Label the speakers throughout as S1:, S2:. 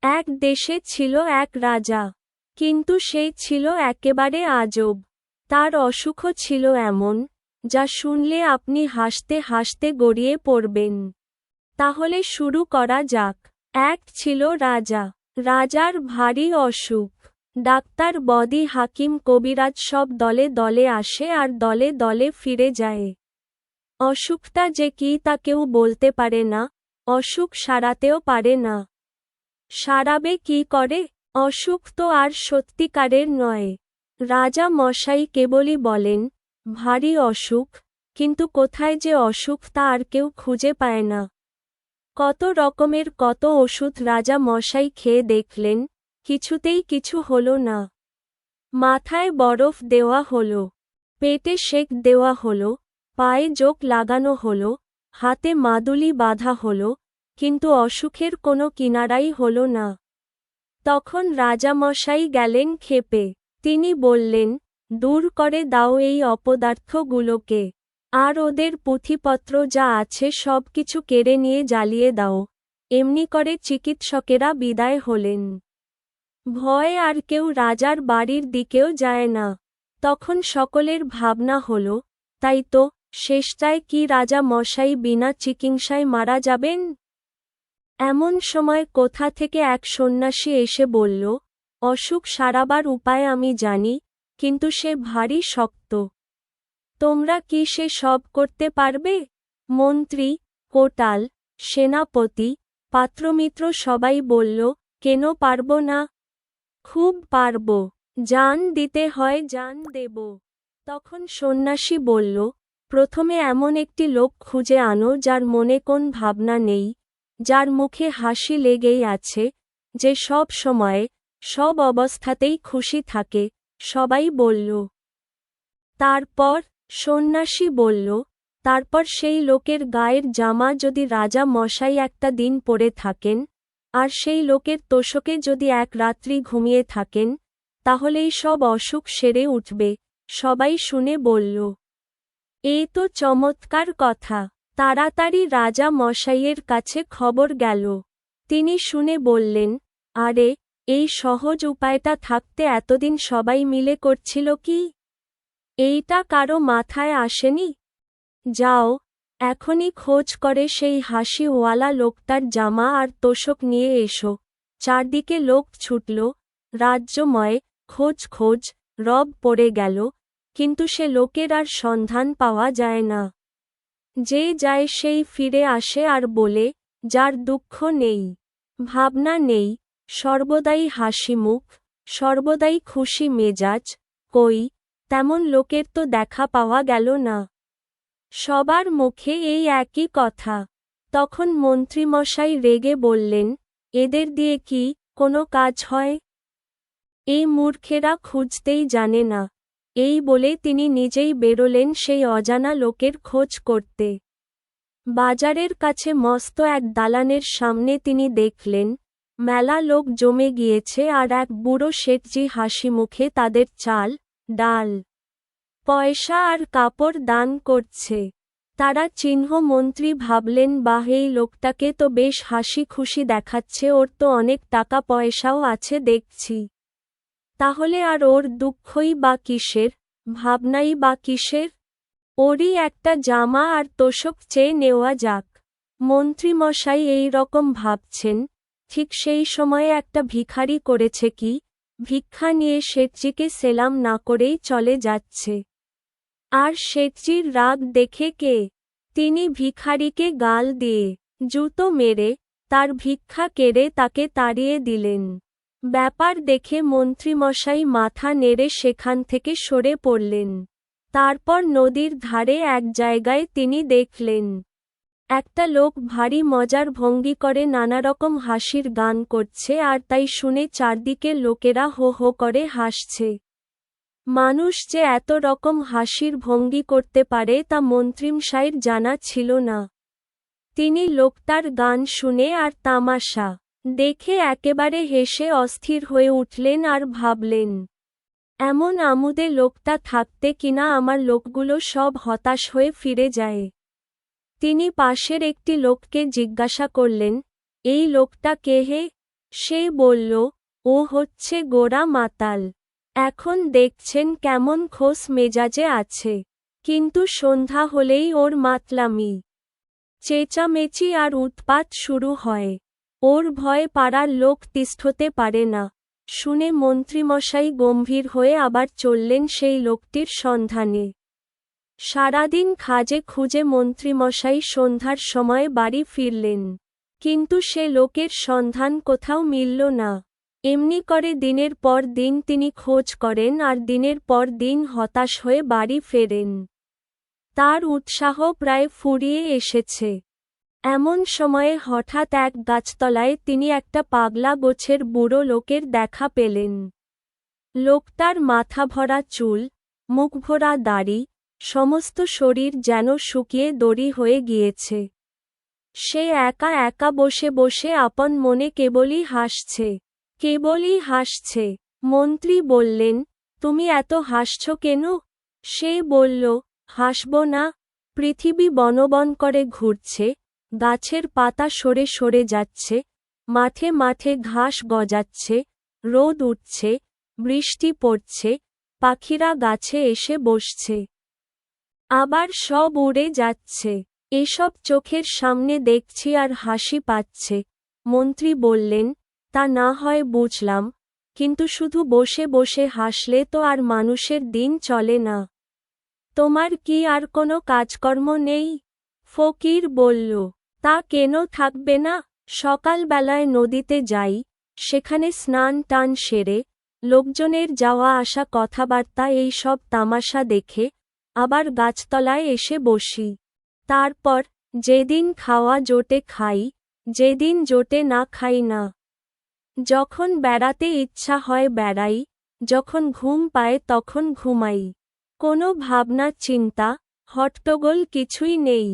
S1: এক দেশে ছিল এক রাজা, কিন্তু সে ছিল একেবারে আজব। তার অসুখও ছিল এমন, যা শুনলে আপনি হাসতে হাসতে গড়িয়ে পড়বেন। তাহলে শুরু করা যাক। এক ছিল রাজা। রাজার ভারী অসুখ। ডাক্তার, বদি, হাকিম, কবিরাজ সব দলে দলে আসে আর দলে দলে ফিরে যায়। অসুখটা যে কি তা কেউ বলতে পারে না, অসুখ সারাতেও পারে না। সারাবে কি করে? অসুখ তো আর সত্যিকারের নয়। রাজা মশাই কেবলই বলেন, ভারী অসুখ, কিন্তু কোথায় যে অসুখ তা আর কেউ খুঁজে পায় না। কত রকমের কত ওষুধ রাজা মশাই খেয়ে দেখলেন, কিছুতেই কিছু হলো না। মাথায় বরফ দেওয়া হলো, পেটে সেঁক দেওয়া হলো, পায়ে জোক লাগানো হলো, হাতে মাদুলি বাঁধা হলো, কিন্তু অসুখের কোনো কিনারাই হলো না। তখন রাজামশাই গেলেন ক্ষেপে। তিনি বললেন, দূর করে দাও এই অপদার্থগুলোকে, আর ওদের পুঁথিপত্র যা আছে সব কিছু কেড়ে নিয়ে জ্বালিয়ে দাও। এমনি করে চিকিৎসকেরা বিদায় হলেন। ভয়ে আর কেউ রাজার বাড়ির দিকেও যায় না। তখন সকলের ভাবনা হল, তাই তো, শেষটায় কি রাজা মশাই বিনা চিকিৎসায় মারা যাবেন? এমন সময় কোথা থেকে এক সন্ন্যাসী এসে বলল, অসুখ সারাবার উপায় আমি জানি, কিন্তু সে ভারী শক্ত। তোমরা কি সে সব করতে পারবে? মন্ত্রী, কোটাল, সেনাপতি, পাত্রমিত্র সবাই বলল, কেন পারব না? খুব পারব। জান দিতে হয় জান দেব। তখন সন্ন্যাসী বলল, প্রথমে এমন একটি লোক খুঁজে আনো যার মনে কোন ভাবনা নেই, যার মুখে হাসি লেগেই আছে, যে সব সময়ে, সব অবস্থাতেই খুশি থাকে। সবাই বলল। তারপর? সন্ন্যাসী বলল, তারপর সেই লোকের গায়ের জামা যদি রাজা মশাই একটা দিন পরে থাকেন, আর সেই লোকের তোশকে যদি এক রাত্রি ঘুমিয়ে থাকেন, তাহলেই সব অসুখ সেরে উঠবে। সবাই শুনে বলল, এ তো চমৎকার কথা। তাড়াতাড়ি রাজা মশাইয়ের কাছে খবর গেল। তিনি শুনে বললেন, আরে, এই সহজ উপায়টা থাকতে এতদিন সবাই মিলে করছিল কি? এইটা কারো মাথায় আসেনি? যাও, এখনই খোঁজ করে সেই হাসিওয়ালা লোকটার জামা আর তোশক নিয়ে এসো। চারদিকে লোক ছুটল, রাজ্যময়, খোঁজ খোঁজ, রব পড়ে গেল, কিন্তু সে লোকের আর সন্ধান পাওয়া যায় না। যে যায় সেই ফিরে আসে আর বলে, যার দুঃখ নেই, ভাবনা নেই, সর্বদাই হাসিমুখ, সর্বদাই খুশি মেজাজ, কই, তেমন লোকের তো দেখা পাওয়া গেল না। সবার মুখে এই একই কথা। তখন মন্ত্রীমশাই রেগে বললেন, এদের দিয়ে কি কোনো কাজ হয়? এই মূর্খেরা খুঁজতেই জানে না। এই বলে তিনি নিজেই বেরোলেন সেই অজানা লোকের খোঁজ করতে। বাজারের কাছে মস্ত এক দালানের সামনে তিনি দেখলেন, মেলা লোক জমে গিয়েছে আর এক বুড়ো শেঠজি হাসি মুখে তাদের চাল, ডাল, পয়সা আর কাপড় দান করছে। তারা চিহ্ন মন্ত্রী ভাবলেন, বাহ, এই লোকটাকে তো বেশ হাসি খুশি দেখাচ্ছে, ওর তো অনেক টাকা পয়সাও আছে দেখছি। তাহলে আর ওর দুঃখই বা কিসের, ভাবনাই বা কিসের? ওরই একটা জামা আর তোশক চেয়ে নেওয়া যাক। মন্ত্রীমশাই এই রকম ভাবছেন, ঠিক সেই সময়ে একটা ভিখারি করেছে কি, ভিক্ষা নিয়ে শেঠজিকে সেলাম না করেই চলে যাচ্ছে। আর শেঠজির রাগ দেখে কে? তিনি ভিখারিকে গাল দিয়ে, জুতো মেরে, তার ভিক্ষা কেড়ে তাকে তাড়িয়ে দিলেন। ব্যাপার দেখে মন্ত্রীমশাই মাথা নেড়ে সেখান থেকে সরে পড়লেন। তারপর নদীর ধারে এক জায়গায় তিনি দেখলেন, একটা লোক ভারী মজার ভঙ্গি করে নানারকম হাসির গান করছে, আর তাই শুনে চারদিকের লোকেরা হো হো করে হাসছে। মানুষ যে এত রকম হাসির ভঙ্গি করতে পারে তা মন্ত্রীমশাইয়ের জানা ছিল না। তিনি লোকটার গান শুনে আর তামাশা দেখে একেবারে হেসে অস্থির হয়ে উঠলেন আর ভাবলেন, এমন আমুদে লোকটা থাকতে কিনা আমার লোকগুলো সব হতাশ হয়ে ফিরে যায়। তিনি পাশের একটি লোককে জিজ্ঞাসা করলেন, এই লোকটা কে হে? সে বলল, ও হচ্ছে গোরা মাতাল। এখন দেখছেন কেমন খোস মেজাজে আছে। কিন্তু সন্ধ্যা হলেই ওর মাতলামি, চেঁচামেচি আর উৎপাত শুরু হয়। ওর ভয়ে পাড়ার লোক তিষ্ঠতে পারে না। শুনে মন্ত্রীমশাই গম্ভীর হয়ে আবার চললেন সেই লোকটির সন্ধানে। সারাদিন খাজে খুঁজে মন্ত্রীমশাই সন্ধ্যার সময় বাড়ি ফিরলেন। কিন্তু সে লোকের সন্ধান কোথাও মিলল না। এমনি করে দিনের পর দিন তিনি খোঁজ করেন আর দিনের পর দিন হতাশ হয়ে বাড়ি ফেরেন। তার উৎসাহ প্রায় ফুরিয়ে এসেছে। এমন সময়ে হঠাৎ এক গাছতলায় তিনি একটা পাগলা গোছের বুড়ো লোকের দেখা পেলেন। লোকটার মাথা ভরা চুল, মুখ ভরা দাড়ি, সমস্ত শরীর যেন শুকিয়ে দড়ি হয়ে গিয়েছে। সে একা একা বসে বসে আপন মনে কেবলই হাসছে। মন্ত্রী বললেন, তুমি এত হাসছ কেন? সে বলল, হাসব না। পৃথিবী বনবন করে ঘুরছে, গাছের পাতা সরে সরে যাচ্ছে, মাঠে মাঠে ঘাস গজাচ্ছে, রোদ উঠছে, বৃষ্টি পড়ছে, পাখিরা গাছে এসে বসছে, আবার সব উড়ে যাচ্ছে। এসব চোখের সামনে দেখছি আর হাসি পাচ্ছে। মন্ত্রী বললেন, তা না হয় বুঝলাম, কিন্তু শুধু বসে বসে হাসলে তো আর মানুষের দিন চলে না। তোমার কি আর কোনো কাজকর্ম নেই? ফকির বলল, তা কেন থাকবে না? সকালবেলায় নদীতে যাই, সেখানে স্নান টান সেরে, লোকজনের যাওয়া আসা কথাবার্তা এই সব তামাশা দেখে, আবার গাছতলায় এসে বসি। তারপর যেদিন খাওয়া জোটে খাই, যেদিন জোটে না খাই না। যখন বেড়াতে ইচ্ছা হয় বেড়াই, যখন ঘুম পায় তখন ঘুমাই। কোনো ভাবনা চিন্তা, হট্টগোল কিছুই নেই।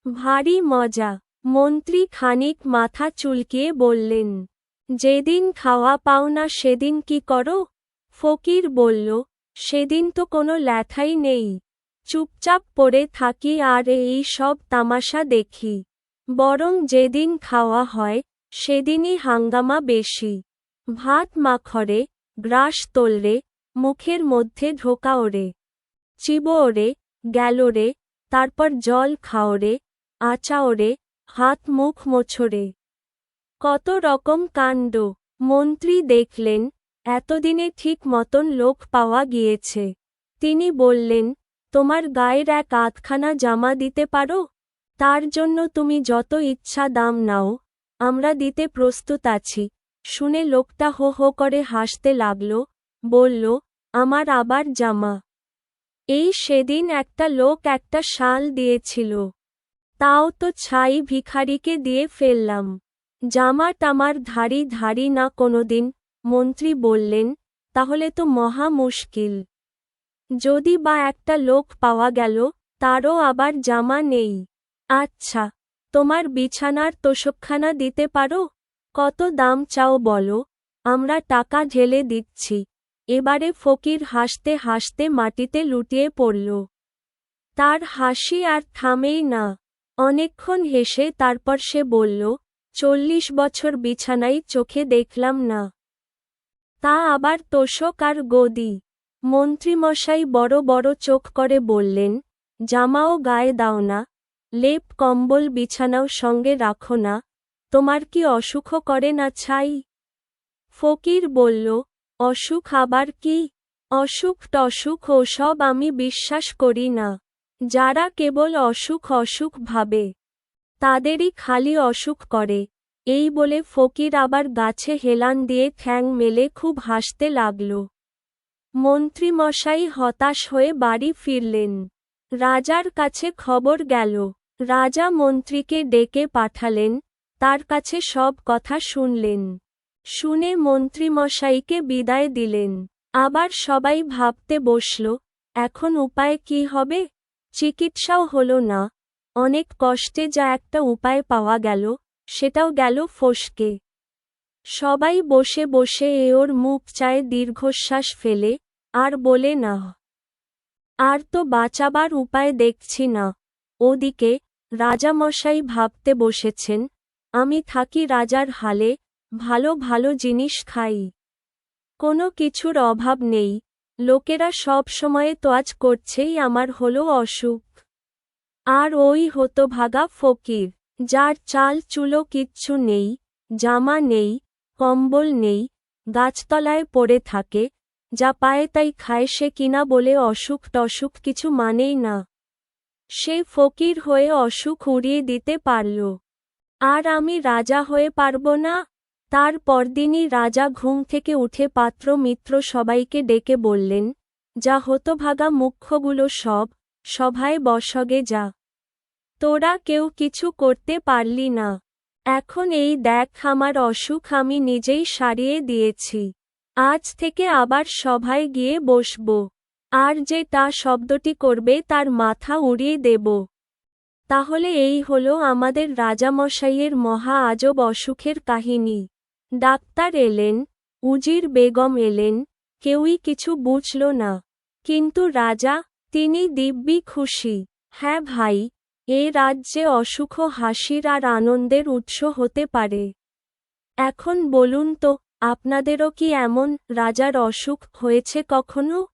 S1: ভারী মজা। মন্ত্রী খানিক মাথা চুলকিয়ে বললেন, যেদিন খাওয়া পাও না সেদিন কি করো? ফকির বলল, সেদিন তো কোনো ল্যাঠাই নেই। চুপচাপ পড়ে থাকি আর এই সব তামাশা দেখি। বরং যেদিন খাওয়া হয়, সেদিনই হাঙ্গামা বেশি। ভাত মাখরে, গ্রাস তোলরে, মুখের মধ্যে ঢোকা ওরে, চিবো ওরে, গেল রে, তারপর জল খাওরে, আচা ওরে, হাত মুখ মোছরে। কত রকম কাণ্ড। মন্ত্রী দেখলেন, এতদিনে ঠিক মতন লোক পাওয়া গিয়েছে। তিনি বললেন, তোমার গায়ের এক আধখানা জামা দিতে পারো? তার জন্য তুমি যত ইচ্ছা দাম নাও, আমরা দিতে প্রস্তুত আছি। শুনে লোকটা হো হো করে হাসতে লাগল, বলল, আমার আবার জামা? এই সেদিন একটা লোক একটা শাল দিয়েছিল, তাও তো ছাই ভিখারিকে দিয়ে ফেললাম। জামা টামার ধারি না কোনোদিন। মন্ত্রী বললেন, তাহলে তো মহা মুশকিল। যদি বা একটা লোক পাওয়া গেল, তারও আবার জামা নেই। আচ্ছা, তোমার বিছানার তোশকখানা দিতে পারো? কত দাম চাও বলো, আমরা টাকা ঢেলে দিচ্ছি। এবারে ফকির হাসতে হাসতে মাটিতে লুটিয়ে পড়ল। তার হাসি আর থামেই না। অনেকক্ষণ হেসে তারপর সে বলল, 40 বছর বিছানায় চোখে দেখলাম না। তা আবার তোশক আর গদি? মন্ত্রীমশাই বড় বড় চোখ করে বললেন, জামাও গায়ে দাও না, লেপ কম্বল বিছানাও সঙ্গে রাখো না, তোমার কি অসুখ করে না ছাই? ফকির বলল, অসুখ আবার কি? অসুখ টসুখ ওসব আমি বিশ্বাস করি না। যারা কেবল অসুখ অসুখ ভাবে, তাদেরই খালি অসুখ করে। এই বলে ফকির আবার গাছে হেলান দিয়ে ঠ্যাং মেলে খুব হাসতে লাগল। মন্ত্রীমশাই হতাশ হয়ে বাড়ি ফিরলেন। রাজার কাছে খবর গেল। রাজা মন্ত্রীকে ডেকে পাঠালেন, তার কাছে সব কথা শুনলেন। শুনে মন্ত্রীমশাইকে বিদায় দিলেন। আবার সবাই ভাবতে বসল, এখন উপায় কি হবে? চিকিৎসাও হলো না। অনেক কষ্টে যা একটা উপায় পাওয়া গেল, সেটাও গেল ফসকে। সবাই বসে বসে ওর মুখ চায় দীর্ঘশ্বাস ফেলে, আর বলে না, আর তো বাঁচাবার উপায় দেখছি না। ওদিকে রাজামশাই ভাবতে বসেছেন, আমি থাকি রাজার হালে, ভালো ভালো জিনিস খাই। কোনো কিছুর অভাব নেই। লোকেরা সব সময়ে তোয়াজ করছেই আমার হলো অসুখ। আর ওই হতভাগা ফকির, যার চাল চুলো কিচ্ছু নেই, জামা নেই, কম্বল নেই, গাছতলায় পড়ে থাকে, যা পায় তাই খায়, সে কিনা বলে অসুখ টসুখ কিছু মানেই না। সে ফকির হয়ে অসুখ উড়িয়ে দিতে পারল। আর আমি রাজা হয়ে পারব না? তার পরদিনই রাজা ঘুম থেকে উঠে পাত্র মিত্র সবাইকে ডেকে বললেন, যা হতভাগা মুখ্যগুলো সব, সভায় বসগে যা। তোরা কেউ কিছু করতে পারলি না। এখন এই দেখ আমার অসুখ আমি নিজেই সারিয়ে দিয়েছি। আজ থেকে আবার সভায় গিয়ে বসব। আর যে তা শব্দটি করবে তার মাথা উড়িয়ে দেব। তাহলে এই হলো আমাদের রাজামশাইয়ের মহা আজব অসুখের কাহিনী। ডাক্তার এলেন, উজির বেগম এলেন, কেউই কিছু বুঝল না। কিন্তু রাজা, তিনি দিব্যি খুশি। হ্যাঁ ভাই, এ রাজ্যে অসুখও হাসির আর আনন্দের উৎস হতে পারে। এখন বলুন তো, আপনাদেরও কি এমন রাজার অসুখ হয়েছে কখনো?